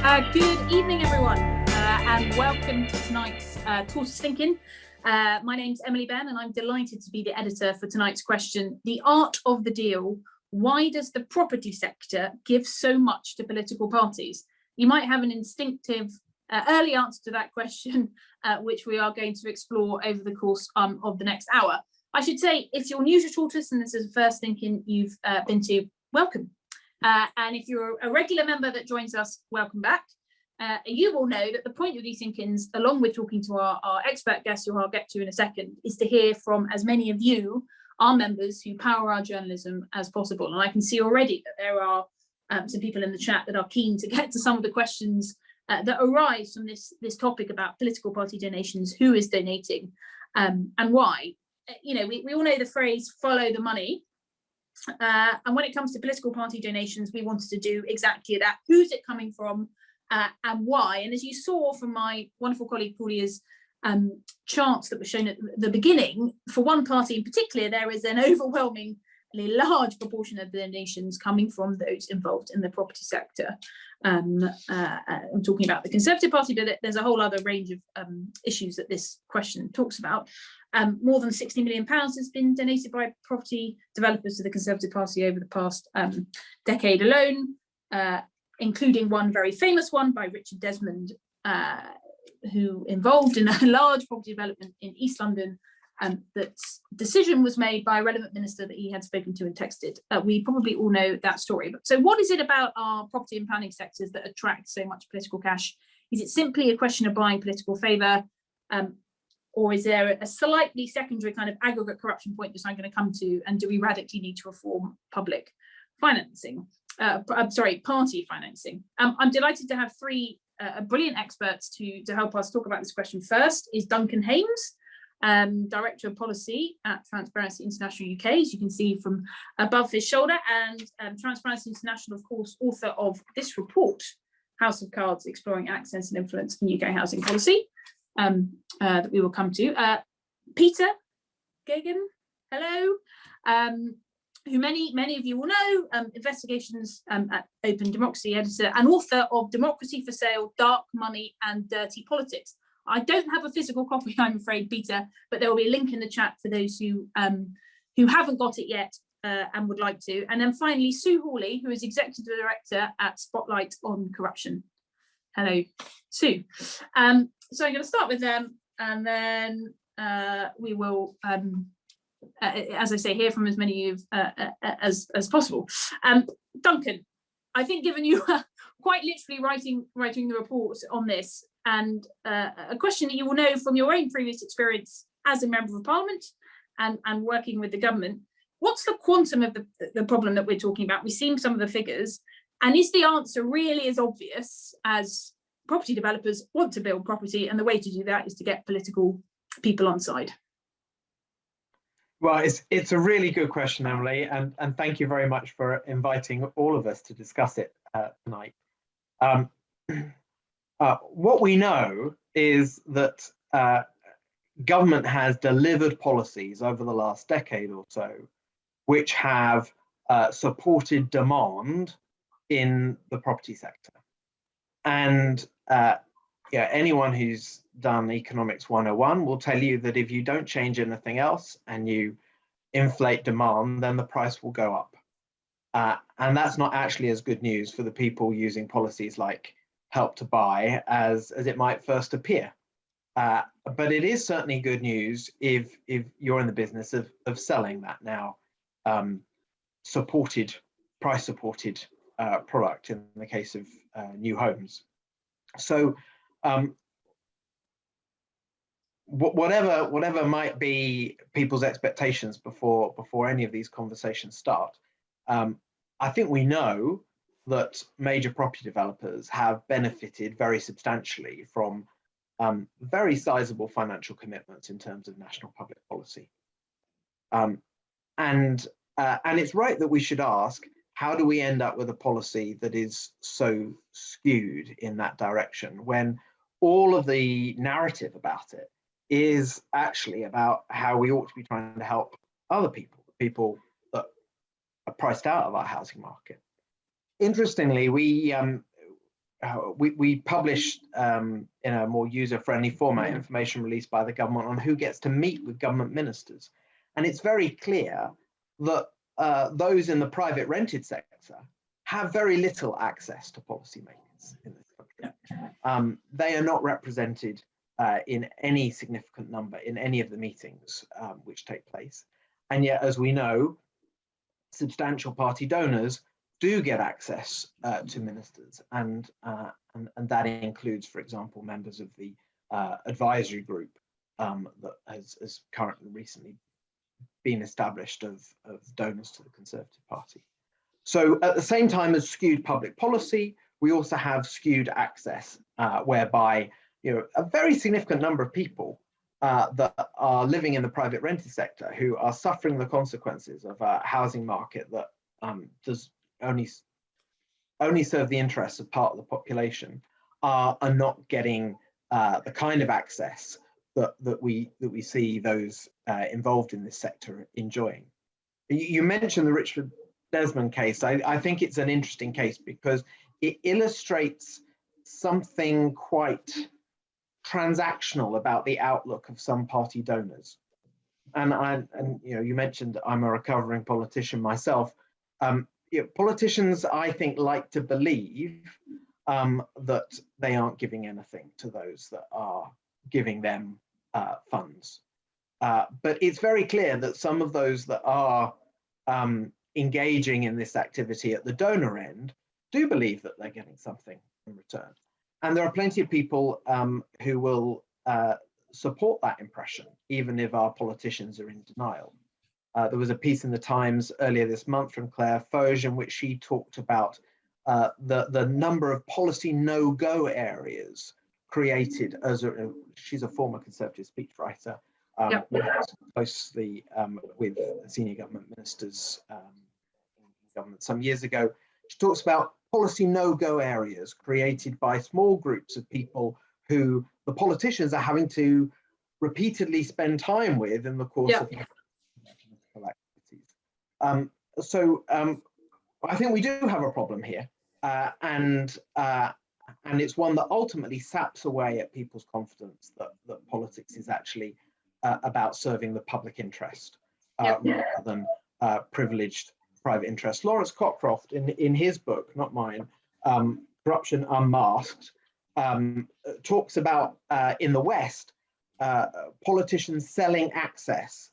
Good evening, everyone, and welcome to tonight's Tortoise Thinking. My name's Emily Benn, and I'm delighted to be the editor for tonight's question, The Art of the Deal. Why does the property sector give so much to political parties? You might have an instinctive early answer to that question, which we are going to explore over the course of the next hour. I should say, if you're new to Tortoise and this is the first thinking you've been to, welcome. And if you're a regular member that joins us, welcome back. You will know that the point of these thinkings, along with talking to our expert guests, who I'll get to in a second, is to hear from as many of you, our members, who power our journalism as possible. And I can see already that there are some people in the chat that are keen to get to some of the questions that arise from this topic about political party donations, who is donating, and why. You know, we all know the phrase "follow the money." And when it comes to political party donations, we wanted to do exactly that. Who's it coming from and why? And as you saw from my wonderful colleague Paulia's charts that were shown at the beginning, for one party in particular, there is an overwhelmingly large proportion of the donations coming from those involved in the property sector. I'm talking about the Conservative Party, but there's a whole other range of issues that this question talks about. More than £60 million has been donated by property developers to the Conservative Party over the past decade alone, including one very famous one by Richard Desmond, who involved in a large property development in East London. That decision was made by a relevant minister that he had spoken to and texted. We probably all know that story. But so what is it about our property and planning sectors that attract so much political cash? Is it simply a question of buying political favour? Or is there a slightly secondary kind of aggregate corruption point that I'm going to come to? And do we radically need to reform public financing? Party financing. I'm delighted to have three brilliant experts to help us talk about this question. First is Duncan Hames, Director of Policy at Transparency International UK, as you can see from above his shoulder, and Transparency International, of course, author of this report, House of Cards, Exploring Access and Influence in UK Housing Policy, that we will come to. Peter Geoghegan, hello, who many of you will know, investigations at openDemocracy editor and author of Democracy for Sale, Dark Money and Dirty Politics. I don't have a physical copy, I'm afraid, Peter, but there will be a link in the chat for those who haven't got it yet and would like to. And then finally, Sue Hawley, who is Executive Director at Spotlight on Corruption. Hello, Sue. So I'm going to start with them, and then we will, as I say, hear from as many of you as possible. Duncan, I think given you quite literally writing the report on this, and a question that you will know from your own previous experience as a member of Parliament and working with the government, what's the quantum of the problem that we're talking about? We've seen some of the figures, and is the answer really as obvious as property developers want to build property, and the way to do that is to get political people on side? Well, it's a really good question, Emily, and thank you very much for inviting all of us to discuss it tonight. What we know is that government has delivered policies over the last decade or so which have supported demand in the property sector. And anyone who's done Economics 101 will tell you that if you don't change anything else and you inflate demand, then the price will go up. And that's not actually as good news for the people using policies like Help to Buy as it might first appear. But it is certainly good news if you're in the business of selling that now price supported product in the case of new homes. So whatever might be people's expectations before any of these conversations start, I think we know that major property developers have benefited very substantially from very sizable financial commitments in terms of national public policy. And it's right that we should ask, how do we end up with a policy that is so skewed in that direction when all of the narrative about it is actually about how we ought to be trying to help other people that are priced out of our housing market? Interestingly, we we published in a more user-friendly format information released by the government on who gets to meet with government ministers. And it's very clear that those in the private rented sector have very little access to policymakers in this country. They are not represented in any significant number in any of the meetings which take place. And yet, as we know, substantial party donors do get access to ministers, and that includes, for example, members of the advisory group that has currently recently been established of donors to the Conservative Party. So at the same time as skewed public policy, we also have skewed access, whereby a very significant number of people that are living in the private rented sector who are suffering the consequences of a housing market that does only serve the interests of part of the population are not getting the kind of access that we see those involved in this sector enjoying. You mentioned the Richard Desmond case. I think it's an interesting case because it illustrates something quite transactional about the outlook of some party donors. And you mentioned I'm a recovering politician myself. Politicians, I think, like to believe that they aren't giving anything to those that are giving them funds. But it's very clear that some of those that are engaging in this activity at the donor end do believe that they're getting something in return. And there are plenty of people who will support that impression, even if our politicians are in denial. There was a piece in the Times earlier this month from Claire Foge in which she talked about the number of policy no-go areas created as she's a former Conservative speechwriter, worked closely with senior government ministers in government some years ago. She talks about policy no-go areas created by small groups of people who the politicians are having to repeatedly spend time with in the course of political activities. So I think we do have a problem here, and it's one that ultimately saps away at people's confidence that politics is actually about serving the public interest rather than privileged private interest. Lawrence Cockcroft, in his book, not mine, Corruption Unmasked, talks about in the West, politicians selling access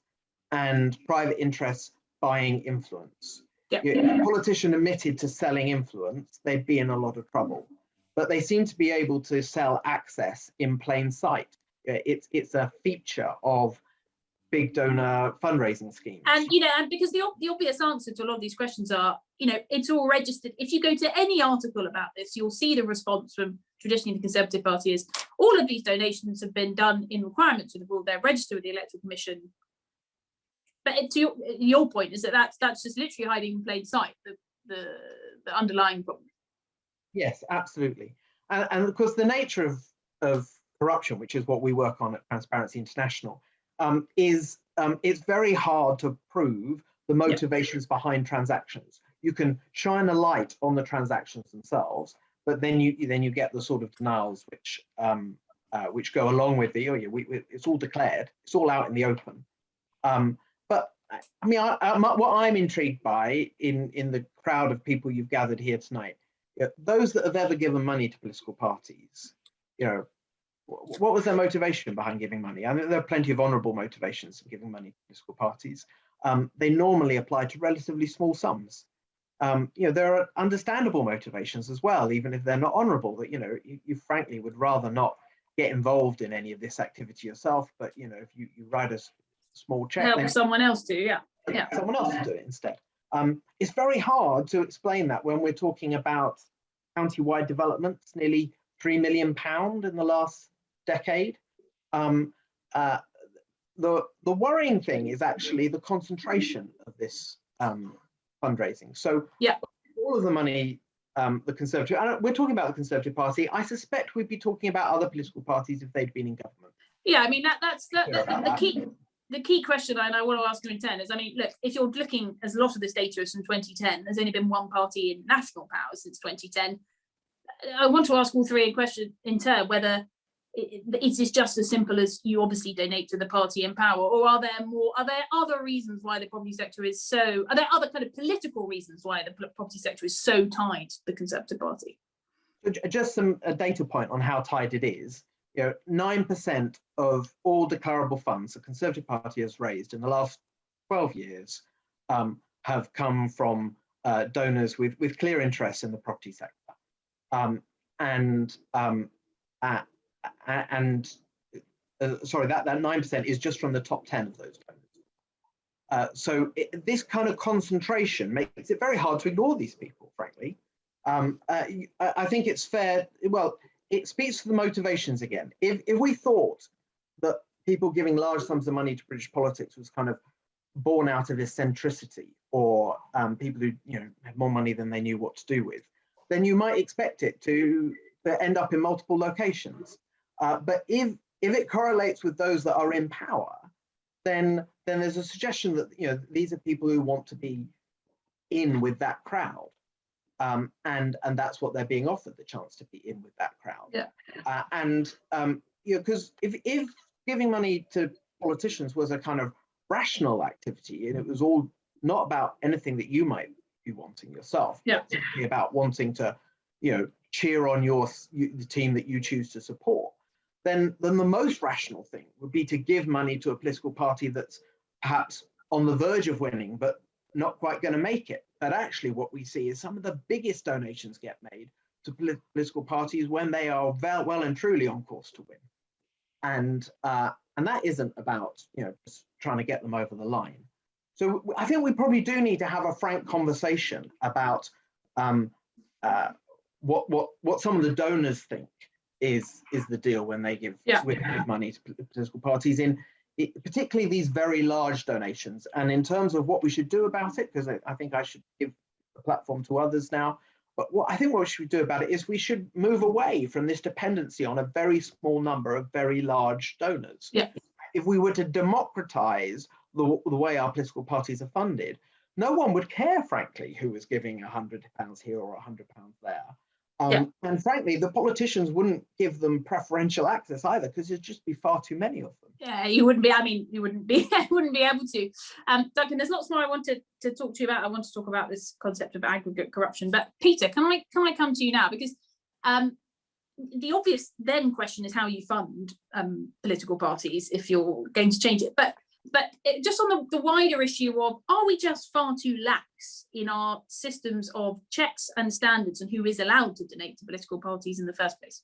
and private interests buying influence. If a politician admitted to selling influence, they'd be in a lot of trouble. But they seem to be able to sell access in plain sight. It's a feature of big donor fundraising schemes. And and because the obvious answer to a lot of these questions are, it's all registered. If you go to any article about this, you'll see the response from traditionally the Conservative Party is all of these donations have been done in requirements of the rule. They're registered with the Electoral Commission. But to your point is that's just literally hiding in plain sight the underlying problem. Yes, absolutely. And of course, the nature of corruption, which is what we work on at Transparency International, is it's very hard to prove the motivations behind transactions. You can shine a light on the transactions themselves, but then you get the sort of denials which go along with it's all declared, it's all out in the open. But I mean, what I'm intrigued by in the crowd of people you've gathered here tonight, those that have ever given money to political parties, what was their motivation behind giving money? I mean, there are plenty of honourable motivations for giving money to political parties. They normally apply to relatively small sums. There are understandable motivations as well, even if they're not honourable, that you frankly would rather not get involved in any of this activity yourself, but if you write a small check, help someone else do, someone else to do it instead. It's very hard to explain that when we're talking about county-wide developments, nearly £3 million in the last decade. The worrying thing is actually the concentration of this fundraising. So all of the money, the Conservative, we're talking about the Conservative Party. I suspect we'd be talking about other political parties if they'd been in government. Yeah, I mean that's the key. The key question, and I want to ask you in turn, is, I mean, look, if you're looking, as a lot of this data is from 2010, there's only been one party in national power since 2010. I want to ask all three a question in turn, whether is this just as simple as you obviously donate to the party in power, or are there other reasons why the property sector is so, are there other kind of political reasons why the property sector is so tied to the Conservative Party? Just a data point on how tied it is. 9% of all declarable funds the Conservative Party has raised in the last 12 years have come from donors with clear interests in the property sector. Sorry, that 9% is just from the top 10 of those donors. So this kind of concentration makes it very hard to ignore these people, frankly. I think it's fair, well, it speaks to the motivations again. If we thought that people giving large sums of money to British politics was kind of born out of eccentricity, or people who had more money than they knew what to do with, then you might expect it to end up in multiple locations. But if it correlates with those that are in power, then there's a suggestion that these are people who want to be in with that crowd. And that's what they're being offered, the chance to be in with that crowd. Yeah. Because if giving money to politicians was a kind of rational activity, and it was all not about anything that you might be wanting yourself, but simply about wanting to, cheer on the team that you choose to support, then the most rational thing would be to give money to a political party that's perhaps on the verge of winning, but not quite going to make it. But actually what we see is some of the biggest donations get made to political parties when they are well and truly on course to win. And that isn't about just trying to get them over the line. So I think we probably do need to have a frank conversation about what some of the donors think is the deal when they give money to political parties, particularly these very large donations. And in terms of what we should do about it, because I think I should give the platform to others now, but what we should do about it is we should move away from this dependency on a very small number of very large donors. Yeah. If we were to democratize the way our political parties are funded, no one would care, frankly, who was giving £100 here or £100 there. And frankly, the politicians wouldn't give them preferential access either, because there'd just be far too many of them. Yeah, you wouldn't be. I mean, you wouldn't be able to. Duncan, there's lots more I wanted to talk to you about. I want to talk about this concept of aggregate corruption. But Peter, can I come to you now? Because the obvious then question is how you fund political parties if you're going to change it. But just on the wider issue of, are we just far too lax in our systems of checks and standards and who is allowed to donate to political parties in the first place?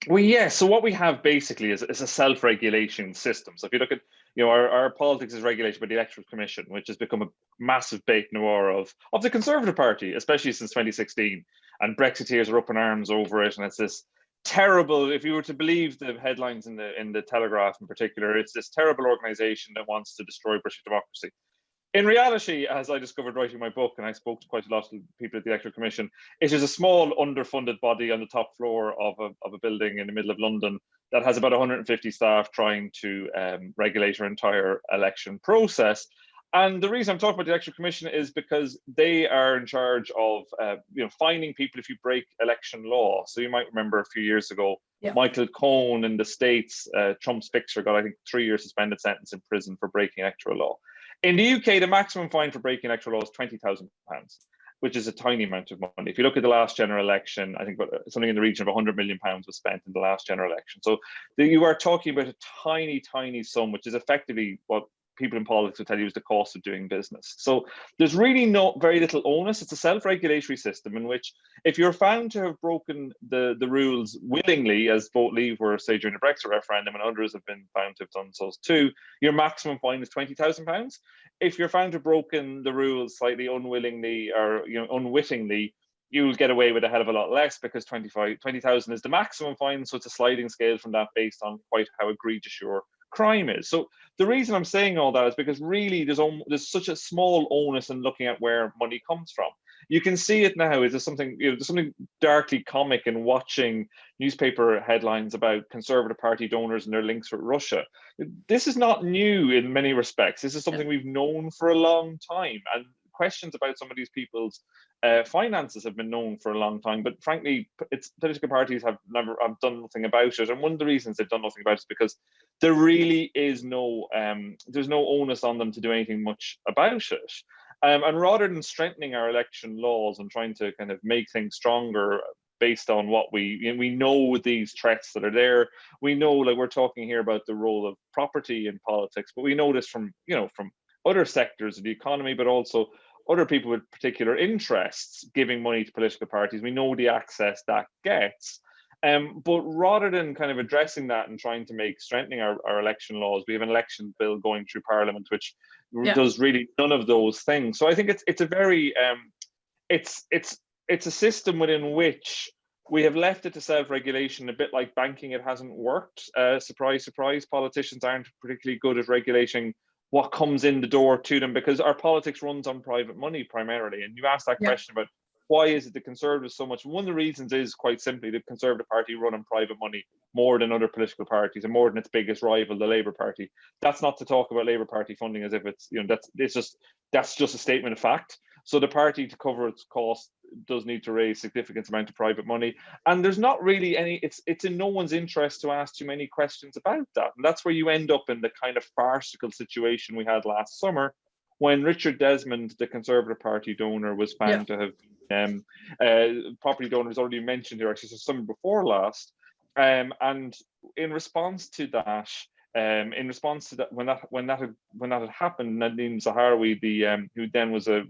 Well, yeah. So what we have basically is a self-regulation system. So if you look at, our politics is regulated by the Electoral Commission, which has become a massive bête noire of the Conservative Party, especially since 2016. And Brexiteers are up in arms over it, and it's this terrible, if you were to believe the headlines in the Telegraph in particular, it's this terrible organisation that wants to destroy British democracy. In reality, as I discovered writing my book, and I spoke to quite a lot of people at the Electoral Commission, it is a small underfunded body on the top floor of a building in the middle of London that has about 150 staff trying to regulate our entire election process. And the reason I'm talking about the Electoral Commission is because they are in charge of fining people if you break election law. So you might remember a few years ago, Michael Cohen in the States, Trump's fixer, got, I think, 3-year suspended sentence in prison for breaking electoral law. In the UK, the maximum fine for breaking electoral law is £20,000, which is a tiny amount of money. If you look at the last general election, I think something in the region of £100 million was spent in the last general election. So you are talking about a tiny, tiny sum, which is effectively what people in politics will tell you is the cost of doing business. So there's really very little onus. It's a self-regulatory system in which if you're found to have broken the rules willingly, as both Leave were, say, during the Brexit referendum, and others have been found to have done so too, your maximum fine is £20,000. If you're found to have broken the rules slightly unwillingly or unwittingly, you'll get away with a hell of a lot less, because 20,000 is the maximum fine. So it's a sliding scale from that based on quite how egregious your crime is. So the reason I'm saying all that is because really there's such a small onus in looking at where money comes from. You can see it now. There's something darkly comic in watching newspaper headlines about Conservative Party donors and their links with Russia. This is not new in many respects. This is something we've known for a long time. And questions about some of these people's finances have been known for a long time, but frankly, political parties have done nothing about it. And one of the reasons they've done nothing about it is because there really is there's no onus on them to do anything much about it. And rather than strengthening our election laws and trying to kind of make things stronger based on what we know these threats that are there, we know, like we're talking here about the role of property in politics, but we know this from other sectors of the economy, but also other people with particular interests giving money to political parties. We know the access that gets. But rather than kind of addressing that and trying to strengthening our election laws, we have an election bill going through Parliament which does really none of those things. So I think it's a very it's a system within which we have left it to self-regulation, a bit like banking. It hasn't worked. Surprise, surprise, politicians aren't particularly good at regulating what comes in the door to them, because our politics runs on private money primarily. And you asked that question about why is it the Conservatives so much? One of the reasons is quite simply the Conservative Party run on private money more than other political parties and more than its biggest rival, the Labour Party. That's not to talk about Labour Party funding as if it's, that's just a statement of fact. So the party, to cover its costs, does need to raise significant amount of private money. And there's not really it's in no one's interest to ask too many questions about that. And that's where you end up in the kind of farcical situation we had last summer, when Richard Desmond, the Conservative Party donor, was found to have property donors already mentioned here, actually, so summer before last. And in response to that, when that had happened, Nadine Zahawi, who then was a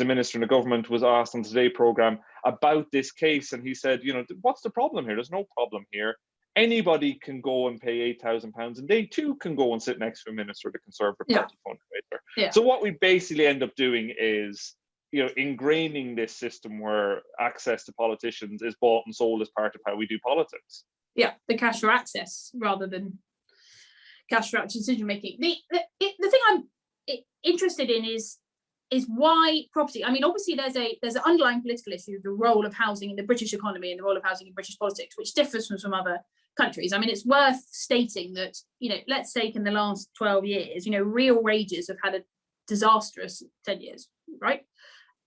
minister in the government, was asked on the Today programme about this case, and he said, what's the problem here? There's no problem here. Anybody can go and pay £8,000, and they too can go and sit next to a minister of the Conservative Party fundraiser. Yeah. So what we basically end up doing is, ingraining this system where access to politicians is bought and sold as part of how we do politics. Yeah, the cash for access rather than cash for actual decision making. The thing I'm interested in is why property. I mean, obviously there's an underlying political issue, the role of housing in the British economy and the role of housing in British politics, which differs from some other countries. I mean, it's worth stating that, let's say in the last 12 years, real wages have had a disastrous 10 years, right?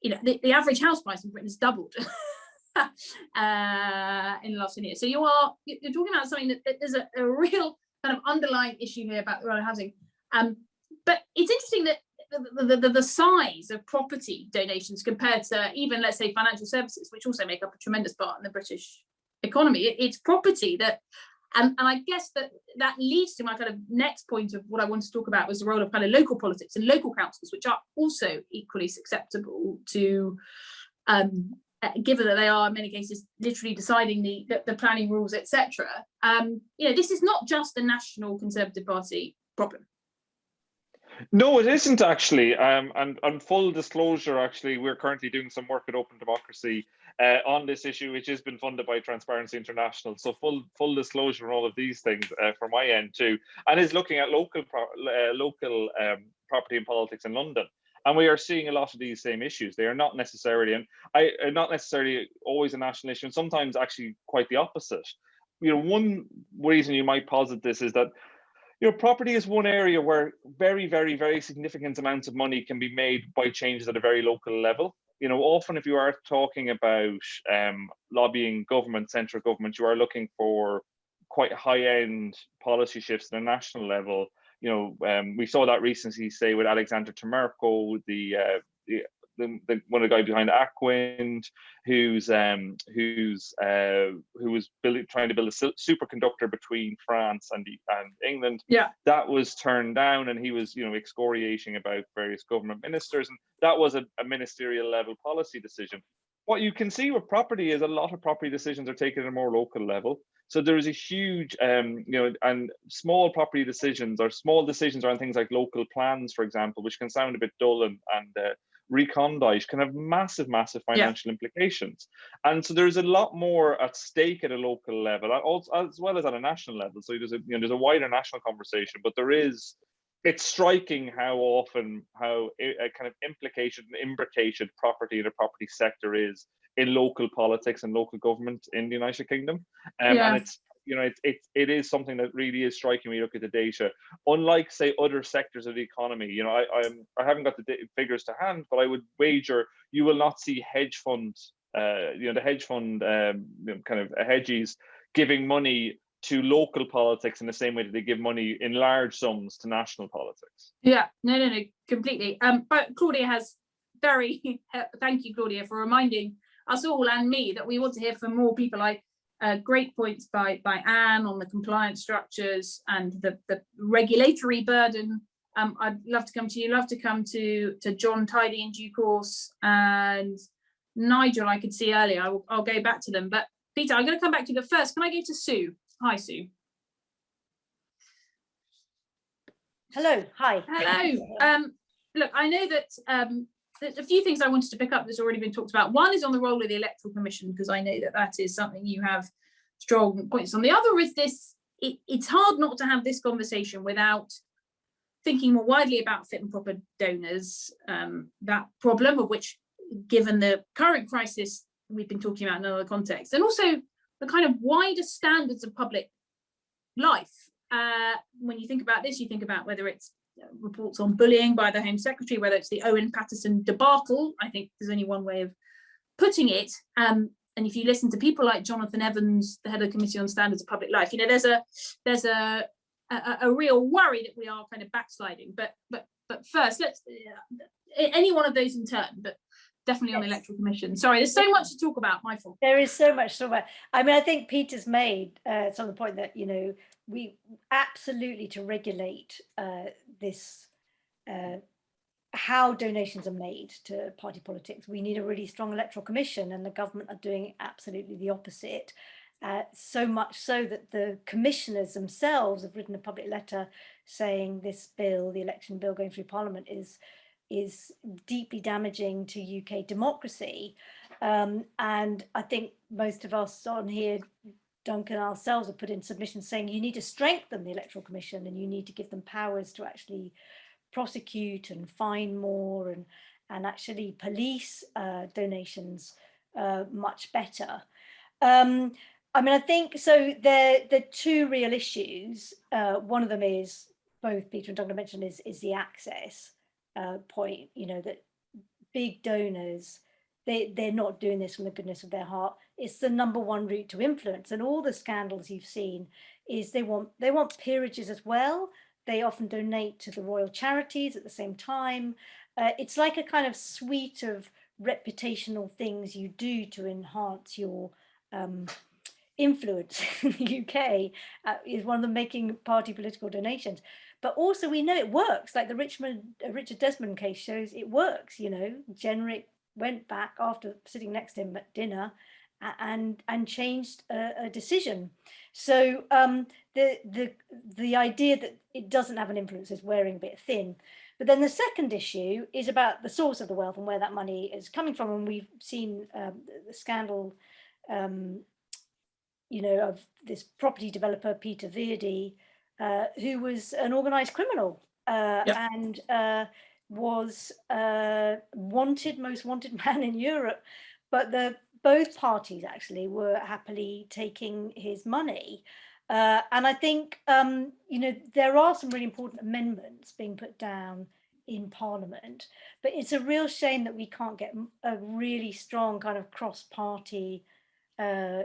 The average house price in Britain has doubled in the last 10 years. So you're talking about something that there's a real kind of underlying issue here about the role of housing. But it's interesting that the size of property donations compared to even, let's say, financial services, which also make up a tremendous part in the British economy, it's property that, and I guess that leads to my kind of next point of what I want to talk about, was the role of kind of local politics and local councils, which are also equally susceptible to, given that they are in many cases literally deciding the planning rules, etc. This is not just a National Conservative Party problem. No, it isn't actually. And full disclosure, actually, we're currently doing some work at OpenDemocracy on this issue, which has been funded by Transparency International. So full disclosure on all of these things from my end too, and is looking at local property and politics in London. And we are seeing a lot of these same issues. They are not necessarily, not necessarily always a national issue, and sometimes actually quite the opposite. One reason you might posit this is that property is one area where very, very, very significant amounts of money can be made by changes at a very local level. Often if you are talking about lobbying government, central government, you are looking for quite high-end policy shifts at a national level. We saw that recently, say, with Alexander Temerko, one of the guys behind Aquin, who was trying to build a superconductor between France and England. Yeah, that was turned down, and he was excoriating about various government ministers, and that was a ministerial level policy decision. What you can see with property is a lot of property decisions are taken at a more local level. So there is a huge, and small property decisions, or small decisions around things like local plans, for example, which can sound a bit dull and recondite, can have massive financial implications. And so there's a lot more at stake at a local level, as well as at a national level. So there's a wider national conversation, but it's striking how kind of implicated and imbricated property in the property sector is in local politics and local government in the United Kingdom. And you know, it is something that really is striking when you look at the data. Unlike, say, other sectors of the economy, you know, I haven't got the figures to hand, but I would wager you will not see hedge funds, you know, the hedge fund kind of hedgies giving money to local politics in the same way that they give money in large sums to national politics. Yeah, no, completely. But Claudia has very, thank you, Claudia, for reminding us all and me that we want to hear from more people. Like great points by Anne on the compliance structures and the regulatory burden. I'd love to come to you, love to come to John Tidy in due course, and Nigel I could see earlier. I'll go back to them. But Peter, I'm going to come back to you, but first, can I go to Sue? Hi, Sue. Hello, hi. Hello. Look, I know that there's a few things I wanted to pick up that's already been talked about. One is on the role of the Electoral Commission, because I know that that is something you have strong points on. The other is this, it's hard not to have this conversation without thinking more widely about fit and proper donors, that problem of which, given the current crisis we've been talking about in another context, and also the kind of wider standards of public life. When you think about this, you think about whether it's reports on bullying by the Home Secretary, whether it's the Owen Paterson debacle. I think there's only one way of putting it. And if you listen to people like Jonathan Evans, the head of the Committee on Standards of Public Life, you know, there's a real worry that we are kind of backsliding. But first, let's any one of those in turn, but definitely on the Electoral Commission. Sorry, there's so much to talk about. My fault. There is so much to talk about. I mean, I think Peter's made some of the point that, you know, we absolutely to regulate this, how donations are made to party politics. We need a really strong Electoral Commission, and the government are doing absolutely the opposite. So much so that the commissioners themselves have written a public letter saying this bill, the election bill going through Parliament, is deeply damaging to UK democracy. And I think most of us on here, Duncan, ourselves, have put in submissions saying you need to strengthen the Electoral Commission and you need to give them powers to actually prosecute and fine more and actually police donations much better. I mean, I think so. The two real issues. One of them is, both Peter and Duncan mentioned, is the access point. You know, that big donors, they're not doing this from the goodness of their heart. It's the number one route to influence, and all the scandals you've seen is they want peerages as well. They often donate to the royal charities at the same time. It's like a kind of suite of reputational things you do to enhance your influence in the UK. Is one of them making party political donations. But also we know it works, like the Richard Desmond case shows it works. You know, Jenrick went back after sitting next to him at dinner and changed a decision. So the idea that it doesn't have an influence is wearing a bit thin. But then the second issue is about the source of the wealth and where that money is coming from. And we've seen the scandal, you know, of this property developer, Peter Verdi, who was an organised criminal and was most wanted man in Europe. But both parties actually were happily taking his money. And I think, you know, there are some really important amendments being put down in Parliament, but it's a real shame that we can't get a really strong kind of cross-party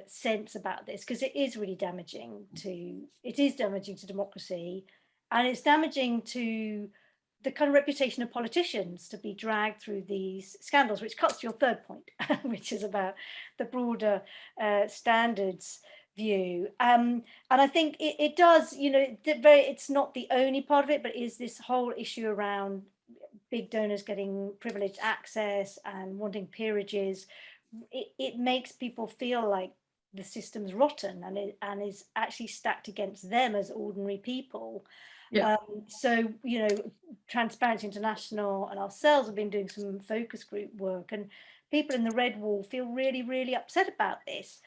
sense about this, because it is really damaging to democracy, and it's damaging to the kind of reputation of politicians to be dragged through these scandals, which cuts to your third point, which is about the broader standards view. And I think it does, you know, it's not the only part of it, but is this whole issue around big donors getting privileged access and wanting peerages. It makes people feel like the system's rotten and is actually stacked against them as ordinary people. Yeah. So, you know, Transparency International and ourselves have been doing some focus group work, and people in the Red Wall feel really, really upset about this,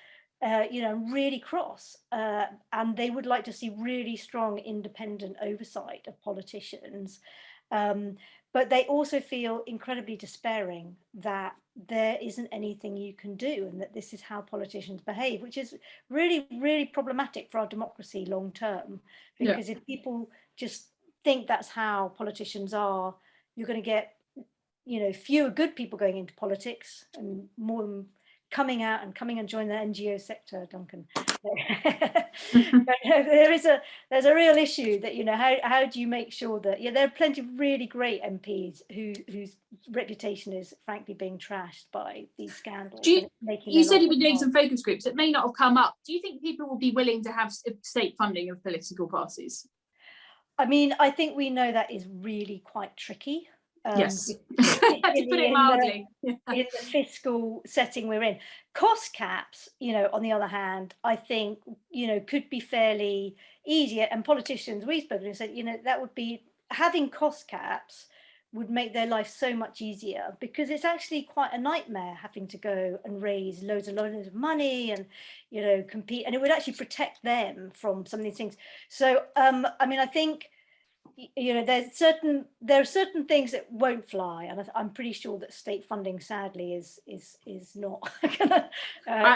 you know, really cross, and they would like to see really strong independent oversight of politicians. But they also feel incredibly despairing that there isn't anything you can do and that this is how politicians behave, which is really, really problematic for our democracy long term. Because if people just think that's how politicians are, you're going to get, you know, fewer good people going into politics and more them coming out and coming and join the NGO sector, Duncan. But there's a real issue that, you know, how do you make sure that, there are plenty of really great MPs whose reputation is frankly being trashed by these scandals. You said you've been doing some focus groups that may not have come up. Do you think people will be willing to have state funding of political parties? I mean, I think we know that is really quite tricky. Yes, to put it mildly. In the fiscal setting we're in. Cost caps, you know, on the other hand, I think, you know, could be fairly easier. And politicians we've spoken to said, you know, that would be, having cost caps would make their life so much easier, because it's actually quite a nightmare having to go and raise loads of money and, you know, compete, and it would actually protect them from some of these things. So I mean, I think, you know, there are certain things that won't fly, and I'm pretty sure that state funding, sadly, is not gonna,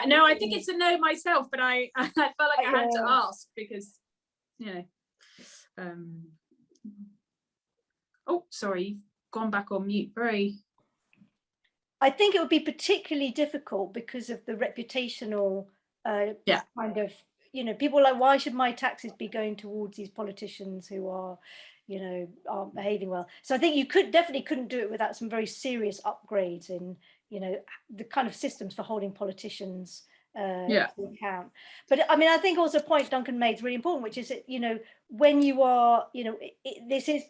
no, I think it's a no myself, but I felt like I had to ask because, you know, oh, sorry, you've gone back on mute. I think it would be particularly difficult because of the reputational kind of, you know, people are like, why should my taxes be going towards these politicians who are, you know, aren't behaving well? So I think you definitely couldn't do it without some very serious upgrades in, you know, the kind of systems for holding politicians to account. But I mean, I think also a point Duncan made is really important, which is that, you know, when you are, you know, this is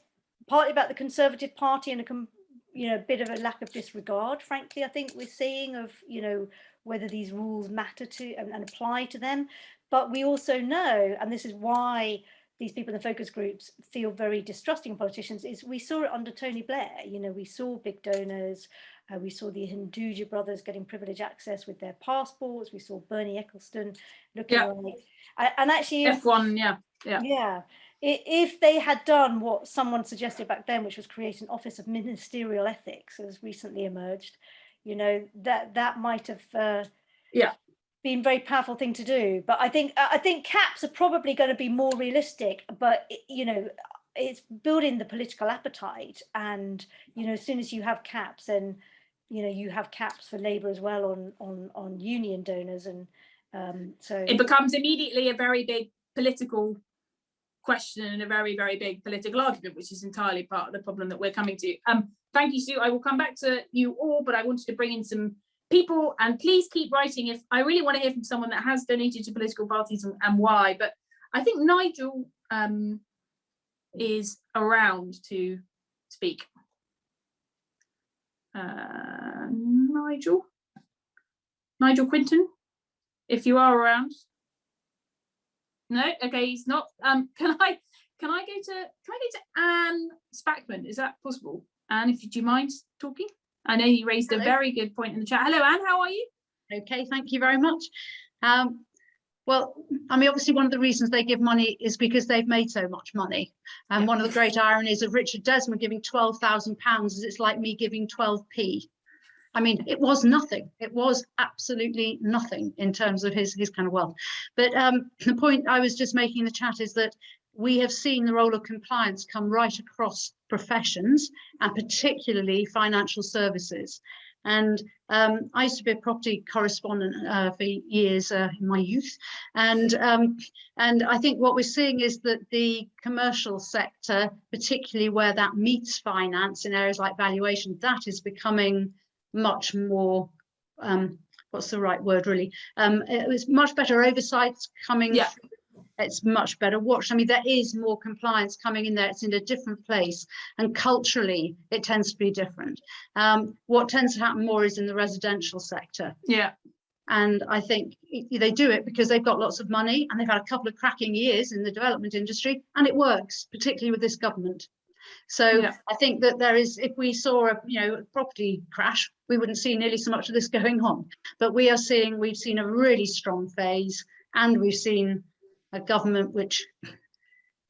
partly about the Conservative Party and a bit of a lack of disregard, frankly, I think we're seeing of, you know, whether these rules matter to and apply to them. But we also know, and this is why these people in the focus groups feel very distrusting of politicians, is we saw it under Tony Blair. You know, we saw big donors, we saw the Hinduja brothers getting privileged access with their passports, we saw Bernie Ecclestone looking like, and actually F1, if they had done what someone suggested back then, which was create an office of ministerial ethics, as recently emerged, you know, that might have been a very powerful thing to do. But I think caps are probably going to be more realistic, but you know, it's building the political appetite, and you know, as soon as you have caps, and you know, you have caps for Labour as well on union donors, and so it becomes immediately a very big political question and a very, very big political argument, which is entirely part of the problem that we're coming to. Thank you, Sue. I will come back to you all, but I wanted to bring in some people, and please keep writing if I really want to hear from someone that has donated to political parties and why. But I think Nigel is around to speak. Nigel Quinton, if you are around. No, okay, he's not. Can I go to Anne Spackman? Is that possible? Anne, do you mind talking? I know you raised a very good point in the chat. Hello, Anne, how are you? Okay, thank you very much. Well, I mean, obviously one of the reasons they give money is because they've made so much money. And one of the great ironies of Richard Desmond giving £12,000 is it's like me giving 12p. I mean, it was nothing. It was absolutely nothing in terms of his kind of wealth. But the point I was just making in the chat is that we have seen the role of compliance come right across professions, and particularly financial services. And I used to be a property correspondent for years in my youth. And I think what we're seeing is that the commercial sector, particularly where that meets finance in areas like valuation, that is becoming much more, what's the right word really? It was much better oversight coming. It's much better watched. I mean, there is more compliance coming in there. It's in a different place, and culturally it tends to be different. What tends to happen more is in the residential sector. And I think they do it because they've got lots of money and they've had a couple of cracking years in the development industry, and it works, particularly with this government. So I think that there is, if we saw a property crash, we wouldn't see nearly so much of this going on. But we've seen a really strong phase, and we've seen a government which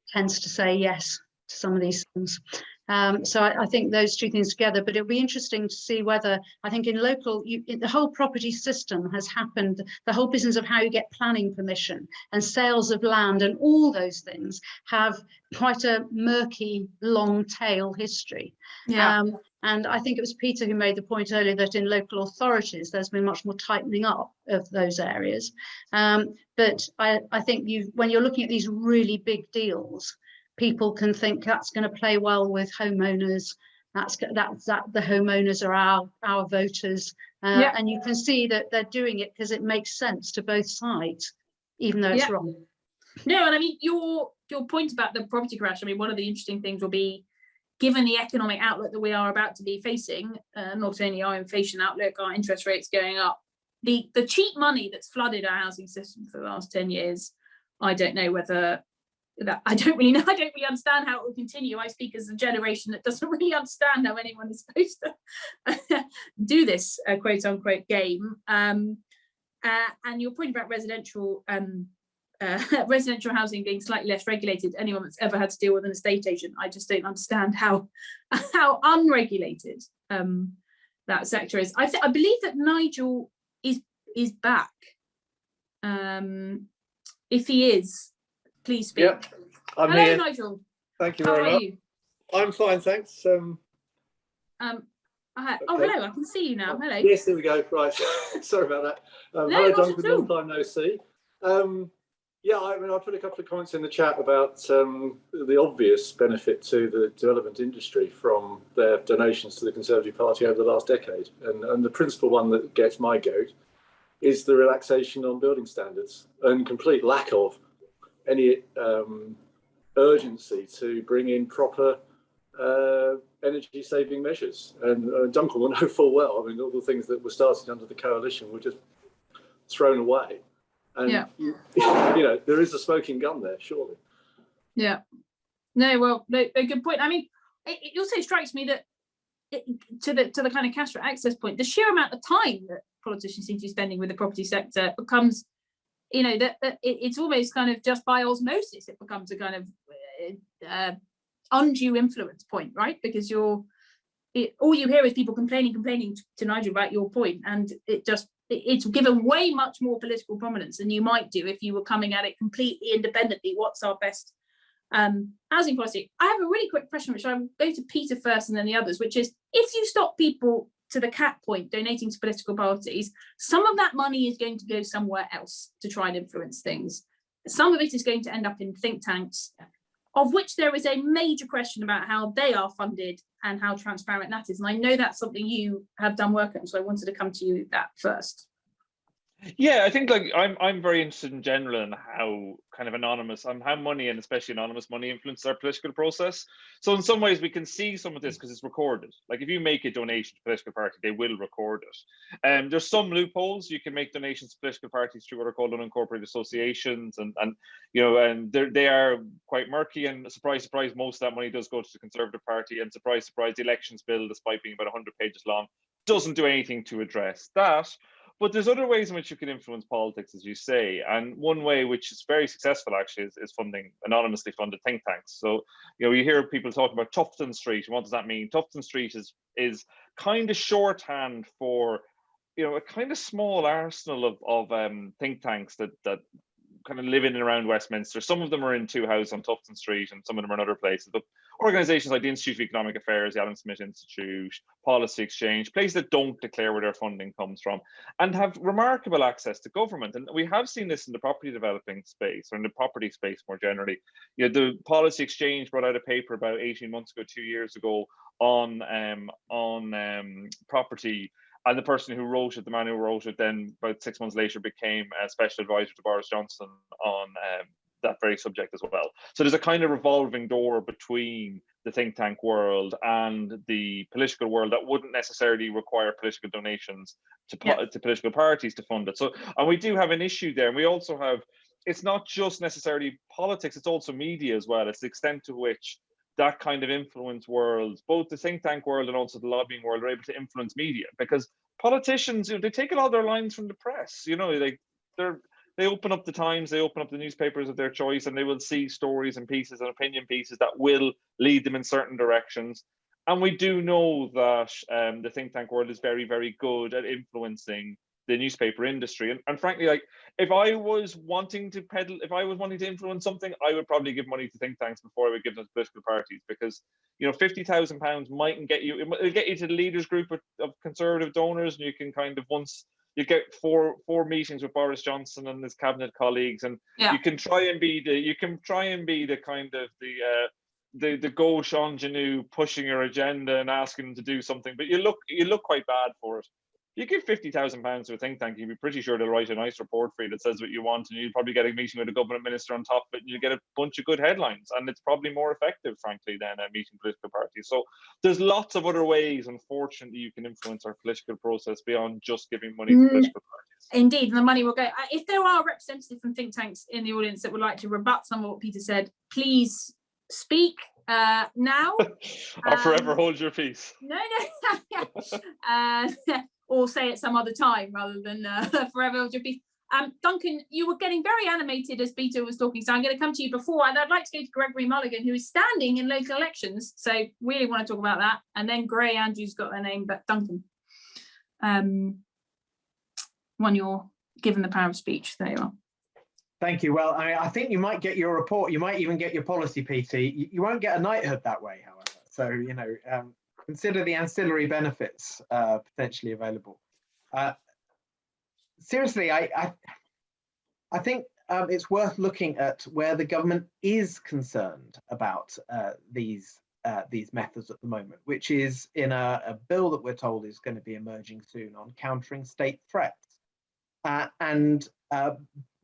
tends to say yes to some of these things. So I think those two things together, but it'll be interesting to see whether, I think in local, the whole property system has happened, the whole business of how you get planning permission and sales of land and all those things have quite a murky, long tail history. Yeah. And I think it was Peter who made the point earlier that in local authorities, there's been much more tightening up of those areas. But I think when you're looking at these really big deals, people can think that's going to play well with homeowners. That the homeowners are our voters, and you can see that they're doing it because it makes sense to both sides, even though it's wrong. No, and I mean your point about the property crash. I mean, one of the interesting things will be, given the economic outlook that we are about to be facing, not only our inflation outlook, our interest rates going up, the cheap money that's flooded our housing system for the last 10 years. I don't know whether. That I don't really understand how it will continue. I speak as a generation that doesn't really understand how anyone is supposed to do this quote unquote game. And your point about residential housing being slightly less regulated, anyone that's ever had to deal with an estate agent, I just don't understand how unregulated that sector is. I believe that Nigel is back. If he is, please speak. Yep, I'm Hello, here. Nigel. Thank you How very are much. you? I'm fine, thanks. Oh, okay. hello. I can see you now. Hello. Yes, there we go. Right. Sorry about that. No, hello, not Duncan. at all. Long time no see. Yeah, I mean, I put a couple of comments in the chat about the obvious benefit to the development industry from their donations to the Conservative Party over the last decade. And the principal one that gets my goat is the relaxation on building standards and complete lack of any urgency to bring in proper energy saving measures. And Duncan will know full well, I mean, all the things that were started under the coalition were just thrown away. And, you know, there is a smoking gun there, surely. Yeah. No, well, no, a good point. I mean, it also strikes me that to the kind of cash for access point, the sheer amount of time that politicians seem to be spending with the property sector becomes, you know, that it's almost kind of just by osmosis, it becomes a kind of undue influence point, right? Because all you hear is people complaining to Nigel about your point, and it's given way much more political prominence than you might do if you were coming at it completely independently. What's our best housing policy? I have a really quick question, which I will go to Peter first and then the others, which is, if you stop people, to the cat point, donating to political parties, some of that money is going to go somewhere else to try and influence things. Some of it is going to end up in think tanks, of which there is a major question about how they are funded and how transparent that is. And I know that's something you have done work on, so I wanted to come to you that first. Yeah, I think like I'm very interested in general in how kind of anonymous and how money, and especially anonymous money, influences our political process. So in some ways we can see some of this because it's recorded. Like if you make a donation to a political party, they will record it. There's some loopholes. You can make donations to political parties through what are called unincorporated associations, and you know, and they are quite murky. And surprise, surprise, most of that money does go to the Conservative Party. And surprise, surprise, the elections bill, despite being about 100 pages long, doesn't do anything to address that. But there's other ways in which you can influence politics, as you say. And one way, which is very successful, actually, is funding anonymously funded think tanks. So, you know, you hear people talking about Tufton Street. And what does that mean? Tufton Street is kind of shorthand for, you know, a kind of small arsenal of think tanks that kind of live in and around Westminster. Some of them are in two houses on Tufton Street, and some of them are in other places. But organisations like the Institute of Economic Affairs, the Adam Smith Institute, Policy Exchange, places that don't declare where their funding comes from, and have remarkable access to government. And we have seen this in the property developing space, or in the property space more generally. You know, the Policy Exchange brought out a paper about 18 months ago, 2 years ago, on property. And the person who wrote it, the man who wrote it, then about 6 months later became a special advisor to Boris Johnson on that very subject as well. So there's a kind of revolving door between the think tank world and the political world that wouldn't necessarily require political donations to political parties to fund it. So, and we do have an issue there. And we also have, it's not just necessarily politics, it's also media as well. It's the extent to which that kind of influence world, both the think tank world and also the lobbying world, are able to influence media, because politicians, you know, they take a lot of their lines from the press. You know, they're they open up the Times, they open up the newspapers of their choice, and they will see stories and pieces and opinion pieces that will lead them in certain directions. And we do know that the think tank world is very, very good at influencing the newspaper industry. And frankly, like, if I was wanting to influence something, I would probably give money to think tanks before I would give them to political parties, because, you know, £50,000 mightn't get you, it'll get you to the leaders group of conservative donors, and you can kind of, once you get four meetings with Boris Johnson and his cabinet colleagues, and you can try and be the kind of the gauche ingenue pushing your agenda and asking them to do something, but you look quite bad for it. You give £50,000 to a think tank, you'd be pretty sure they'll write a nice report for you that says what you want, and you'll probably get a meeting with a government minister on top of it, and you get a bunch of good headlines, and it's probably more effective, frankly, than meeting political parties. So there's lots of other ways, unfortunately, you can influence our political process beyond just giving money to political parties. Indeed, and the money will go. If there are representatives from think tanks in the audience that would like to rebut some of what Peter said, please speak now. Or forever hold your peace. No. Or say it some other time rather than forever hold your peace. Duncan, you were getting very animated as Peter was talking, so I'm going to come to you before, and I'd like to go to Gregory Mulligan, who is standing in local elections, so really want to talk about that, and then Gray Andrews got their name, but Duncan, when you're given the power of speech, there you are. Thank you. Well, I think you might get your report. You might even get your policy, PT. You won't get a knighthood that way, however. So, you know, consider the ancillary benefits potentially available. Seriously, I think it's worth looking at where the government is concerned about these methods at the moment, which is in a bill that we're told is going to be emerging soon on countering state threats.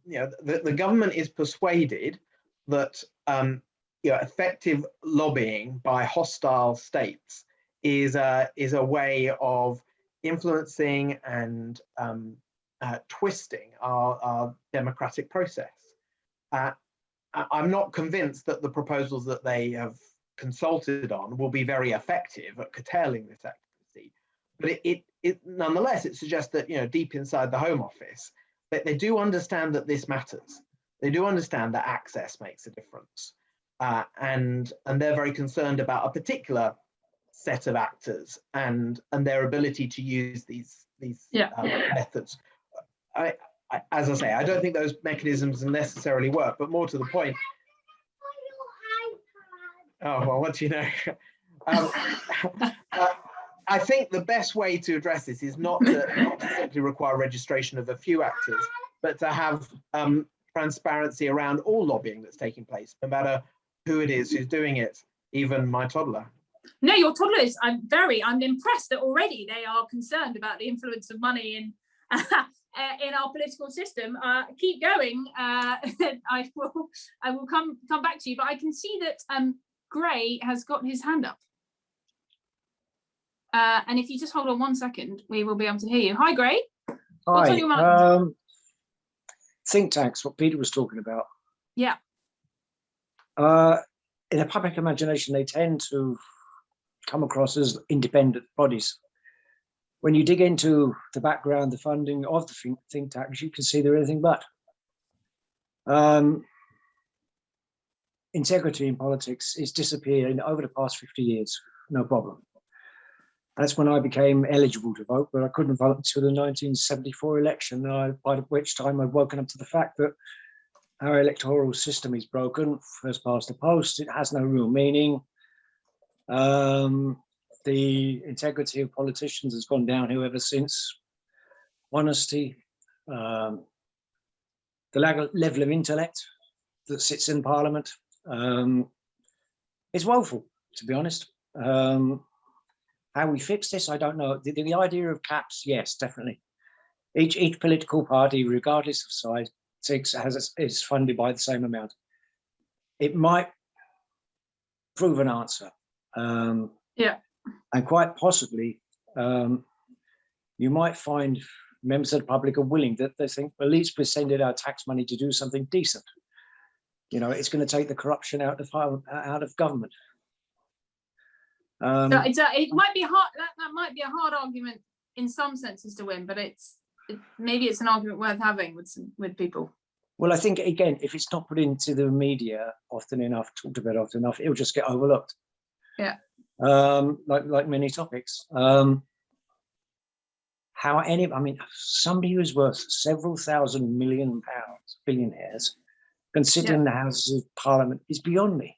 You know, the government is persuaded that you know, effective lobbying by hostile states is a way of influencing and twisting our democratic process. I'm not convinced that the proposals that they have consulted on will be very effective at curtailing this activity, but it nonetheless, it suggests that, you know, deep inside the Home Office, that they do understand that this matters. They do understand that access makes a difference, and they're very concerned about a particular set of actors and their ability to use these methods. As I say, I don't think those mechanisms necessarily work, but more to the point. Oh, well, what do you know? I think the best way to address this is not to simply require registration of a few actors, but to have transparency around all lobbying that's taking place, no matter who it is who's doing it, even my toddler. No, your toddler is, I'm impressed that already they are concerned about the influence of money in our political system. Keep going. I will come back to you, but I can see that Gray has got his hand up. And if you just hold on 1 second, we will be able to hear you. Hi, Gray. What's on your mind? Think tanks, what Peter was talking about. Yeah. In the public imagination, they tend to come across as independent bodies. When you dig into the background, the funding of the think tanks, you can see they're anything but. Integrity in politics is disappearing over the past 50 years, no problem. That's when I became eligible to vote, but I couldn't vote until the 1974 election, by which time I'd woken up to the fact that our electoral system is broken, first past the post, it has no real meaning. The integrity of politicians has gone downhill ever since. Honesty, the level of intellect that sits in Parliament is woeful, to be honest. How we fix this, I don't know. The idea of caps, yes, definitely. Each political party, regardless of size, is funded by the same amount. It might prove an answer. Yeah. And quite possibly, you might find members of the public are willing, that they think, well, at least we sending our tax money to do something decent. You know, it's going to take the corruption out of government. So it might be hard. That might be a hard argument in some senses to win, but it's maybe it's an argument worth having with people. Well, I think, again, if it's not put into the media often enough, talked about often enough, it'll just get overlooked. Yeah. Like many topics. Somebody who's worth several thousand £1,000,000, billionaires, can sit in the Houses of Parliament is beyond me.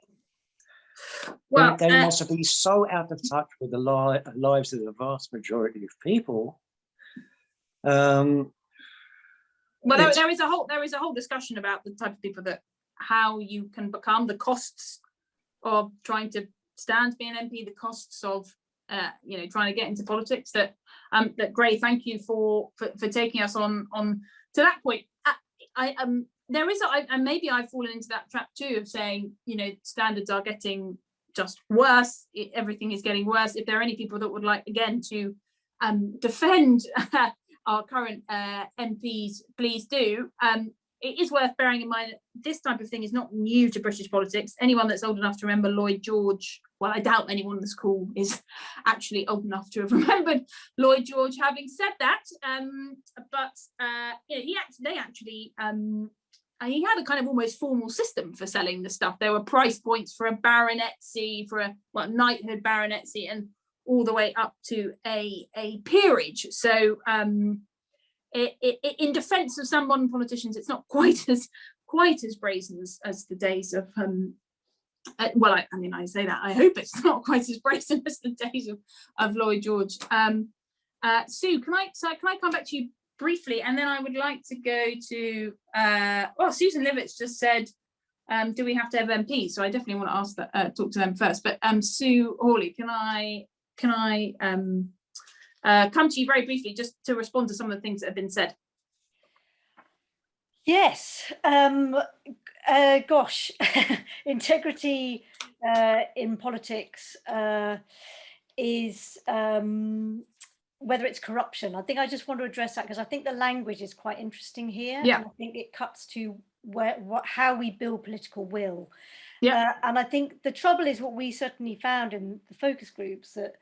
Well, they must be so out of touch with the lives of the vast majority of people. Well, there is a whole discussion about the type of people how you can become, the costs of trying to stand to be an MP, the costs of trying to get into politics. That Gray, thank you for taking us on to that point. There is maybe I've fallen into that trap too of saying standards are getting just worse. Everything is getting worse. If there are any people that would like again to defend our current MPs, please do. It is worth bearing in mind that this type of thing is not new to British politics. Anyone that's old enough to remember Lloyd George, well, I doubt anyone on this call is actually old enough to have remembered Lloyd George having said that. He had a kind of almost formal system for selling the stuff. There were price points for a baronetcy, for a knighthood baronetcy, and all the way up to a peerage. So in defence of some modern politicians, it's not quite as brazen as the days of I say that, I hope it's not quite as brazen as the days of Lloyd George. Sue, can I come back to you briefly, and then I would like to go to Susan Livitz just said, do we have to have MPs? So I definitely want to ask that, talk to them first. But Sue Hawley, can I come to you very briefly just to respond to some of the things that have been said? Yes. Gosh, integrity in politics is whether it's corruption. I think I just want to address that because I think the language is quite interesting here. Yeah. And I think it cuts to how we build political will. Yeah. And I think the trouble is what we certainly found in the focus groups that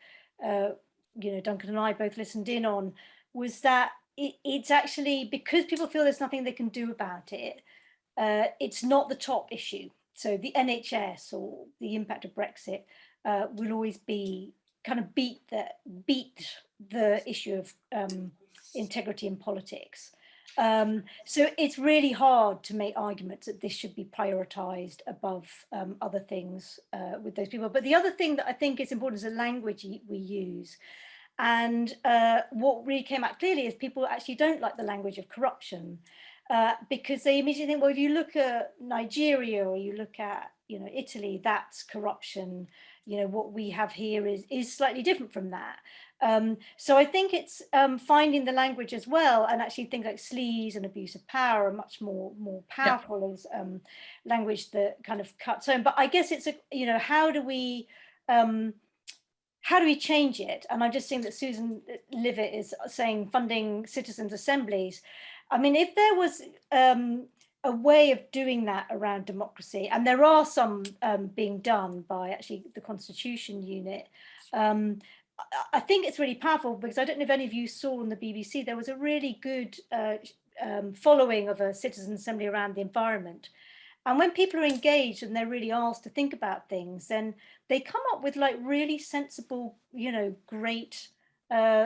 Duncan and I both listened in on was that it's actually because people feel there's nothing they can do about it. It's not the top issue. So the NHS or the impact of Brexit will always be kind of beat the issue of integrity in politics. So it's really hard to make arguments that this should be prioritised above other things with those people. But the other thing that I think is important is the language we use. And what really came out clearly is people actually don't like the language of corruption because they immediately think, well, if you look at Nigeria or you look at Italy, that's corruption. What we have here is slightly different from that. So I think it's finding the language as well, and actually things like sleaze and abuse of power are much more powerful as language that kind of cuts home. But I guess it's how do we change it? And I'm just seeing that Susan Livett is saying funding citizens' assemblies. I mean, if there was a way of doing that around democracy, and there are some being done by actually the Constitution Unit, I think it's really powerful because I don't know if any of you saw on the BBC, there was a really good following of a citizens' assembly around the environment. And when people are engaged and they're really asked to think about things, then they come up with like really sensible, great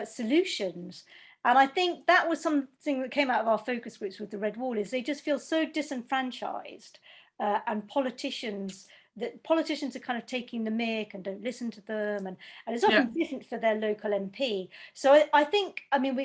solutions. And I think that was something that came out of our focus groups with the Red Wall is they just feel so disenfranchised and politicians are kind of taking the mick and don't listen to them. And it's often different for their local MP. So I think, I mean,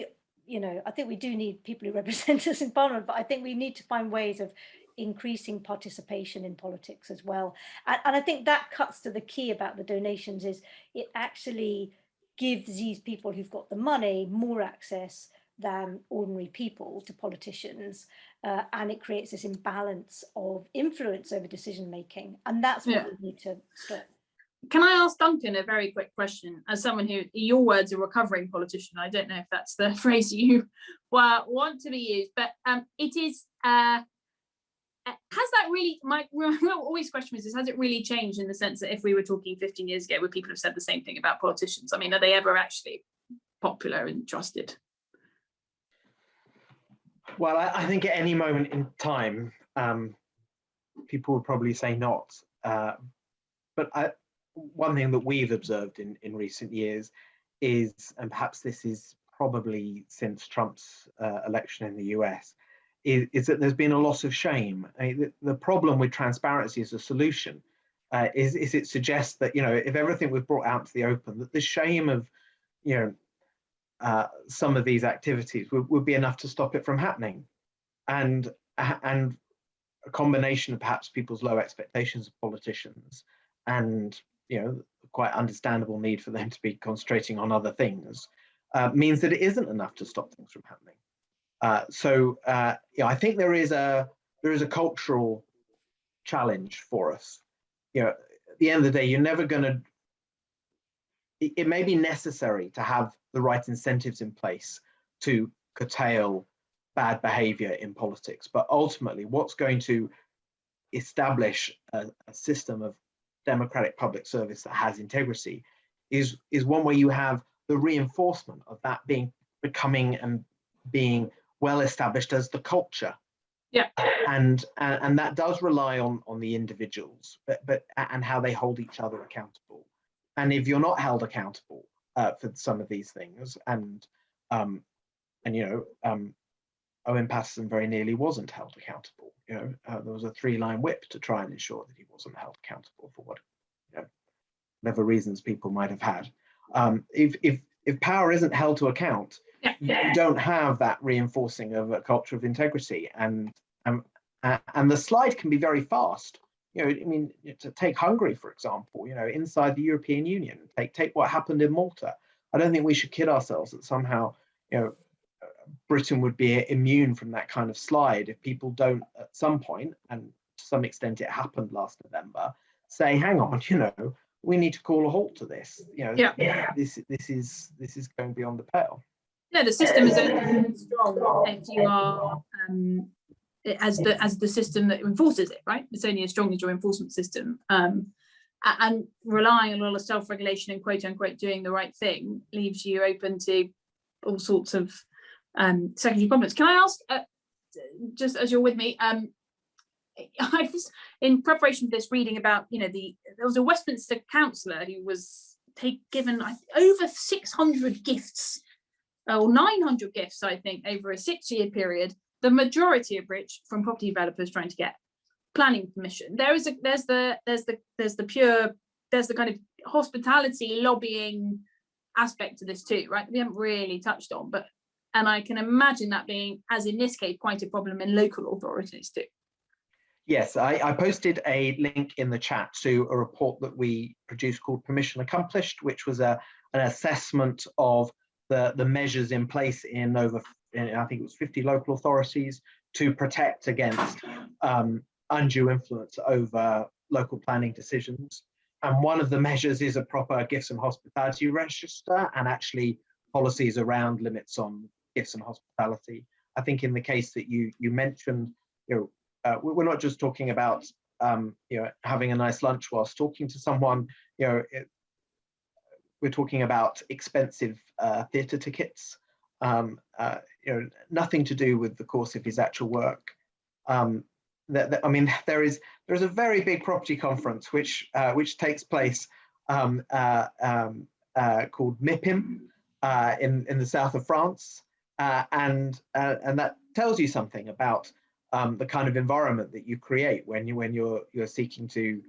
I think we do need people who represent us in Parliament, but I think we need to find ways of increasing participation in politics as well. And I think that cuts to the key about the donations is it actually gives these people who've got the money more access than ordinary people to politicians. And it creates this imbalance of influence over decision making. And that's what we need to stop. Can I ask Duncan a very quick question? As someone who, your words, a recovering politician, I don't know if that's the phrase you want to be used, but it is, has that really, my always question is, has it really changed in the sense that if we were talking 15 years ago, would people have said the same thing about politicians? I mean, are they ever actually popular and trusted? Well, I think at any moment in time, people would probably say not. But one thing that we've observed in recent years is, and perhaps this is probably since Trump's election in the US, is that there's been a loss of shame. I mean, the problem with transparency as a solution is it suggests that, you know, if everything was brought out to the open, that the shame of, you know, some of these activities would be enough to stop it from happening. And a combination of perhaps people's low expectations of politicians and, you know, quite understandable need for them to be concentrating on other things means that it isn't enough to stop things from happening. So you know, I think there is a cultural challenge for us. You know, at the end of the day, you're never going to. It may be necessary to have the right incentives in place to curtail bad behavior in politics, but ultimately, what's going to establish a system of democratic public service that has integrity is one where you have the reinforcement of that becoming and being well established as the culture. Yeah. And that does rely on the individuals, but and how they hold each other accountable. And if you're not held accountable for some of these things, and you know, Owen Paterson very nearly wasn't held accountable. You know, there was a 3-line whip to try and ensure that he wasn't held accountable for whatever reasons people might have had. If power isn't held to account, you don't have that reinforcing of a culture of integrity, and the slide can be very fast. You know, I mean, to take Hungary, for example, you know, inside the European Union, take what happened in Malta. I don't think we should kid ourselves that somehow, you know, Britain would be immune from that kind of slide if people don't at some point, and to some extent it happened last November, say, hang on, you know, we need to call a halt to this. You know, this is going beyond the pale. No, the system is only strong if you are as the system that enforces it, right? It's only as strong as your enforcement system. And relying on a lot of self-regulation and quote unquote doing the right thing leaves you open to all sorts of secondary problems. Can I ask, just as you're with me, I was in preparation for this reading about, you know, there was a Westminster councillor who was given over 600 gifts, or 900 gifts, I think, over a 6-year period, the majority of which from property developers trying to get planning permission. There's the kind of hospitality lobbying aspect to this too, right? We haven't really touched on, and I can imagine that being, as in this case, quite a problem in local authorities too. Yes, I posted a link in the chat to a report that we produced called Permission Accomplished, which was an assessment of the measures in place in I think it was 50 local authorities to protect against undue influence over local planning decisions. And one of the measures is a proper gifts and hospitality register, and actually policies around limits on gifts and hospitality. I think in the case that you mentioned, you know, we're not just talking about you know, having a nice lunch whilst talking to someone. You know, we're talking about expensive theatre tickets. You know, nothing to do with the course of his actual work. I mean, there is a very big property conference which takes place called MIPIM in the south of France, and that tells you something about the kind of environment that you create when you're seeking to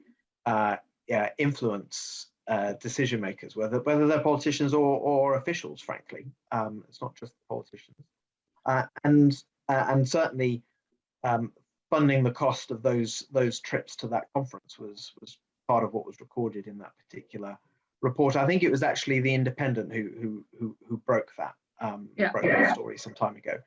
influence decision makers, whether they're politicians or officials. Frankly, it's not just the politicians, and certainly funding the cost of those trips to that conference was part of what was recorded in that particular report. I think it was actually the Independent who broke that broke that story some time ago.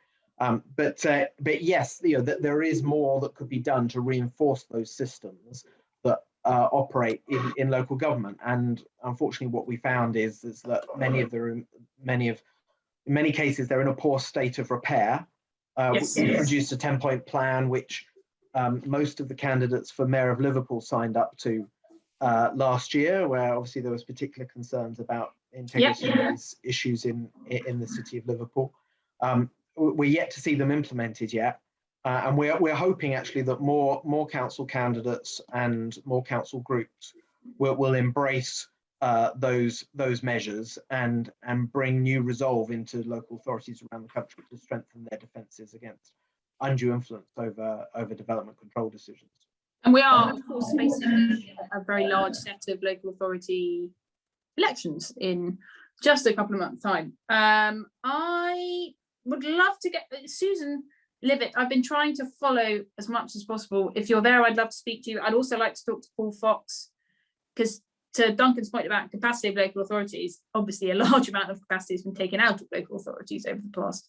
But yes, you know, that there is more that could be done to reinforce those systems that operate in local government. And unfortunately, what we found is that in many cases they're in a poor state of repair. We produced a 10-point plan which most of the candidates for Mayor of Liverpool signed up to last year, where obviously there was particular concerns about integrity issues in the city of Liverpool. we're yet to see them implemented yet. And we're hoping actually that more council candidates and more council groups will embrace those measures and bring new resolve into local authorities around the country to strengthen their defences against undue influence over development control decisions. And we are, of course, facing a very large set of local authority elections in just a couple of months' time. I would love to get Susan Livet. I've been trying to follow as much as possible. If you're there, I'd love to speak to you. I'd also like to talk to Paul Fox, because to Duncan's point about capacity of local authorities, obviously a large amount of capacity has been taken out of local authorities over the past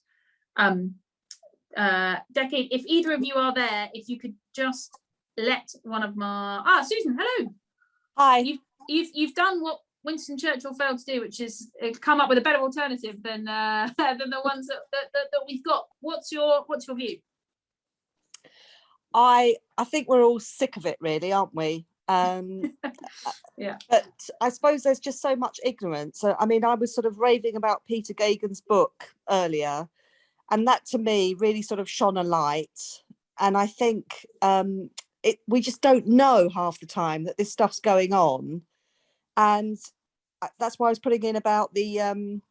decade. If either of you are there, if you could just let one of my Susan, hello. Hi. You've done what Winston Churchill failed to do, which is come up with a better alternative than the ones that we've got. What's your view? I think we're all sick of it, really, aren't we? Yeah. But I suppose there's just so much ignorance. So, I mean, I was sort of raving about Peter Geoghegan's book earlier, and that to me really sort of shone a light. And I think we just don't know half the time that this stuff's going on. And that's why I was putting in about the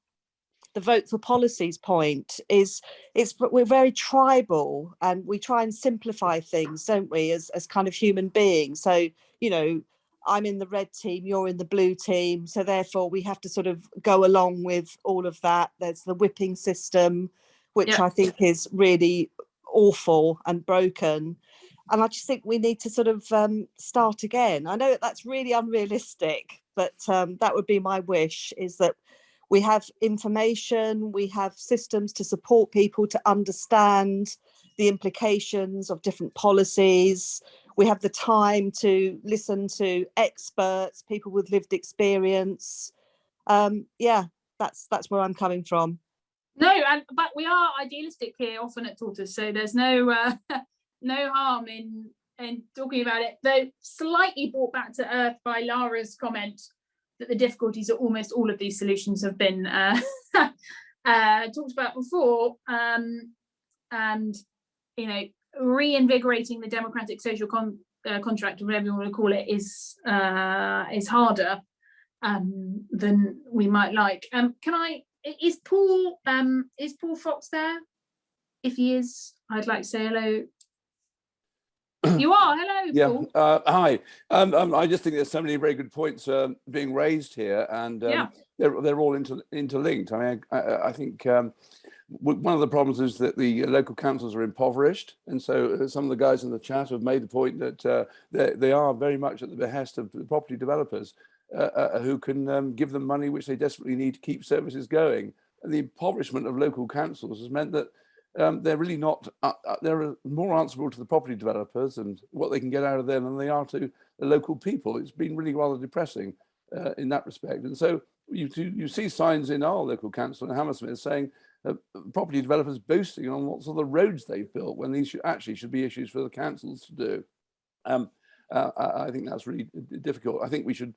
vote for policies point. We're very tribal, and we try and simplify things, don't we, as kind of human beings. So, you know, I'm in the red team, you're in the blue team, so therefore we have to sort of go along with all of that. There's the whipping system, which I think is really awful and broken. And I just think we need to sort of start again. I know that's really unrealistic, but that would be my wish, is that we have information, we have systems to support people to understand the implications of different policies. We have the time to listen to experts, people with lived experience. That's where I'm coming from. No, but we are idealistic here often at Tortoise, so there's no no harm in talking about it, though slightly brought back to earth by Lara's comment that the difficulties of almost all of these solutions have been talked about before, and you know, reinvigorating the democratic social contract, or whatever you want to call it, is harder than we might like. Is Paul Fox there? If he is, I'd like to say hello. You are. Hello, yeah. Paul. Hi. I just think there's so many very good points being raised here, and they're all interlinked. I mean, I think one of the problems is that the local councils are impoverished, and so some of the guys in the chat have made the point that they are very much at the behest of the property developers who can give them money which they desperately need to keep services going. And the impoverishment of local councils has meant that they're really not, they're more answerable to the property developers and what they can get out of them than they are to the local people. It's been really rather depressing in that respect. And so you see signs in our local council in Hammersmith saying property developers boasting on what sort of roads they've built, when these actually should be issues for the councils to do. I think that's really difficult. I think we should,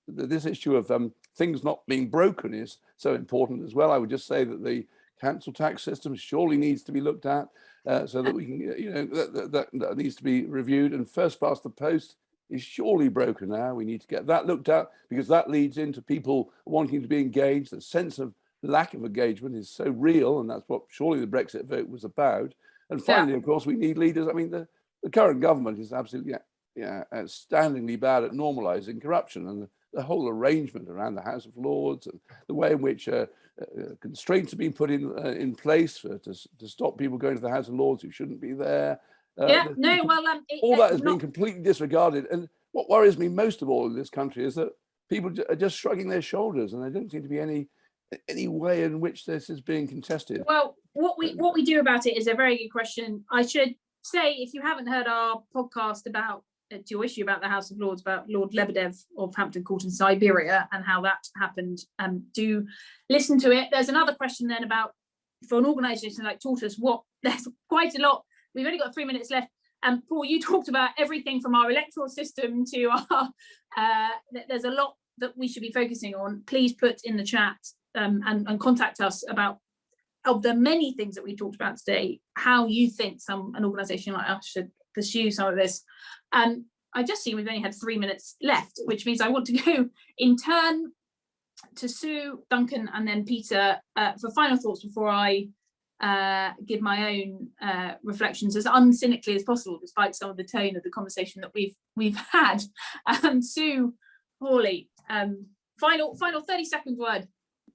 this issue of things not being broken is so important as well. I would just say that the council tax system surely needs to be looked at, so that we can, you know, that needs to be reviewed. And first past the post is surely broken now. We need to get that looked at, because that leads into people wanting to be engaged. The sense of lack of engagement is so real, and that's what surely the Brexit vote was about. And finally, of course, we need leaders. I mean, the current government is absolutely outstandingly bad at normalising corruption, and the whole arrangement around the House of Lords and the way in which constraints have been put in place to stop people going to the House of Lords who shouldn't be there. All that has been completely disregarded. And what worries me most of all in this country is that people are just shrugging their shoulders, and there don't seem to be any way in which this is being contested. Well, what we do about it is a very good question. I should say, if you haven't heard our podcast about your issue about the House of Lords, about Lord Lebedev of Hampton Court in Siberia and how that happened, do listen to it. There's another question then about, for an organisation like Tortoise, there's quite a lot. We've only got 3 minutes left. And Paul, you talked about everything from our electoral system to our, there's a lot that we should be focusing on. Please put in the chat and contact us about of the many things that we talked about today, how you think an organisation like us should pursue some of this. I just see we've only had 3 minutes left, which means I want to go in turn to Sue, Duncan, and then Peter for final thoughts before I give my own reflections as uncynically as possible, despite some of the tone of the conversation that we've had. Sue, Hawley, final 30-second word.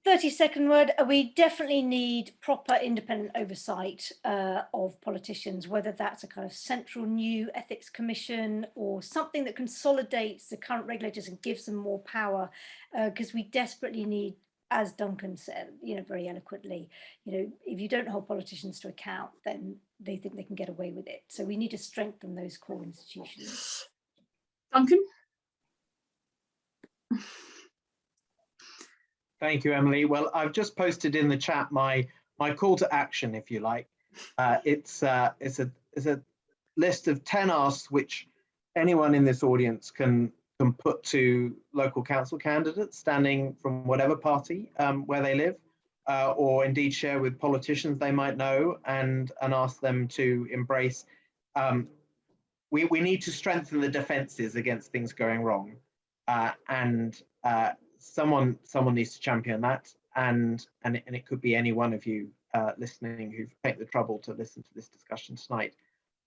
30-second word, we definitely need proper independent oversight of politicians, whether that's a kind of central new ethics commission or something that consolidates the current regulators and gives them more power, because we desperately need, as Duncan said, very eloquently, if you don't hold politicians to account, then they think they can get away with it. So we need to strengthen those core institutions. Duncan? Thank you, Emily. Well, I've just posted in the chat my call to action, if you like. It's a list of 10 asks which anyone in this audience can put to local council candidates standing from whatever party where they live, or indeed share with politicians they might know and ask them to embrace. We need to strengthen the defences against things going wrong, and someone needs to champion that, and it could be any one of you listening who've taken the trouble to listen to this discussion tonight.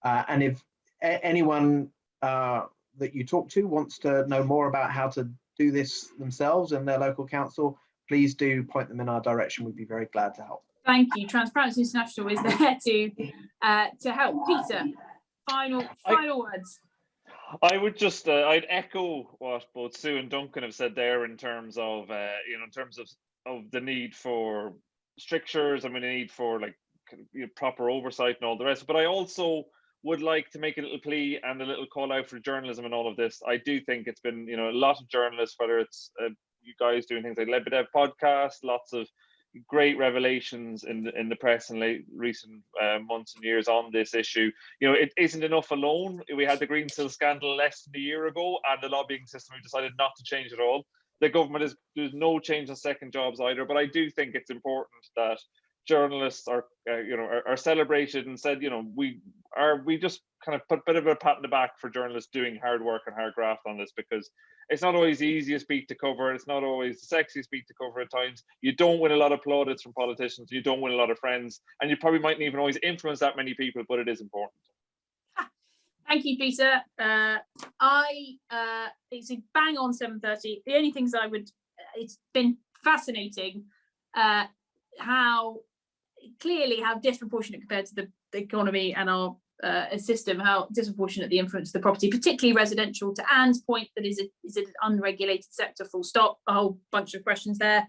And if anyone that you talk to wants to know more about how to do this themselves in their local council, please do point them in our direction. We'd be very glad to help. Thank you. Transparency International is there to help. Peter, final words. I would just I'd echo what both Sue and Duncan have said there in terms of in terms of the need for strictures and the need for proper oversight and all the rest. But I also would like to make a little plea and a little call out for journalism and all of this. I do think it's been a lot of journalists, whether it's you guys doing things like Lebedev podcast, lots of great revelations in the press in recent months and years on this issue. It isn't enough alone. We had the Greensill scandal less than a year ago, and the lobbying system, we decided not to change at all. The government there's no change on second jobs either, but I do think it's important that journalists are celebrated and said, we just kind of put a bit of a pat on the back for journalists doing hard work and hard graft on this, because it's not always the easiest beat to cover. It's not always the sexiest beat to cover at times. You don't win a lot of plaudits from politicians. You don't win a lot of friends, and you probably mightn't even always influence that many people, but it is important. Thank you, Peter. It's bang on 7:30. The only things it's been fascinating how disproportionate compared to the economy and our system, how disproportionate the influence of the property, particularly residential, to Anne's point that is it an unregulated sector, full stop, a whole bunch of questions there.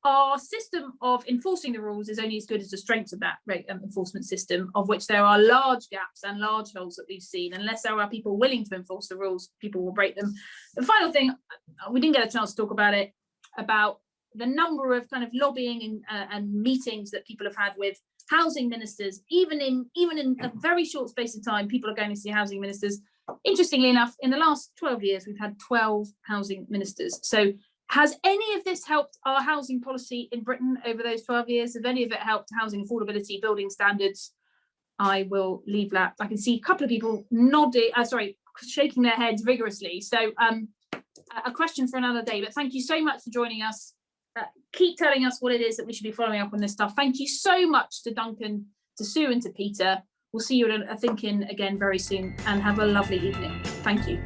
Our system of enforcing the rules is only as good as the strength of that enforcement system, of which there are large gaps and large holes that we've seen. Unless there are people willing to enforce the rules, people will break them. The final thing, we didn't get a chance to talk about it, about the number of kind of lobbying and meetings that people have had with housing ministers. Even in a very short space of time, people are going to see housing ministers. Interestingly enough, in the last 12 years, we've had 12 housing ministers. So has any of this helped our housing policy in Britain over those 12 years? Have any of it helped housing affordability, building standards? I will leave that. I can see a couple of people shaking their heads vigorously. So a question for another day, but thank you so much for joining us. Keep telling us what it is that we should be following up on this stuff. Thank you so much to Duncan, to Sue, and to Peter. We'll see you at a Thinking again very soon, and have a lovely evening. Thank you.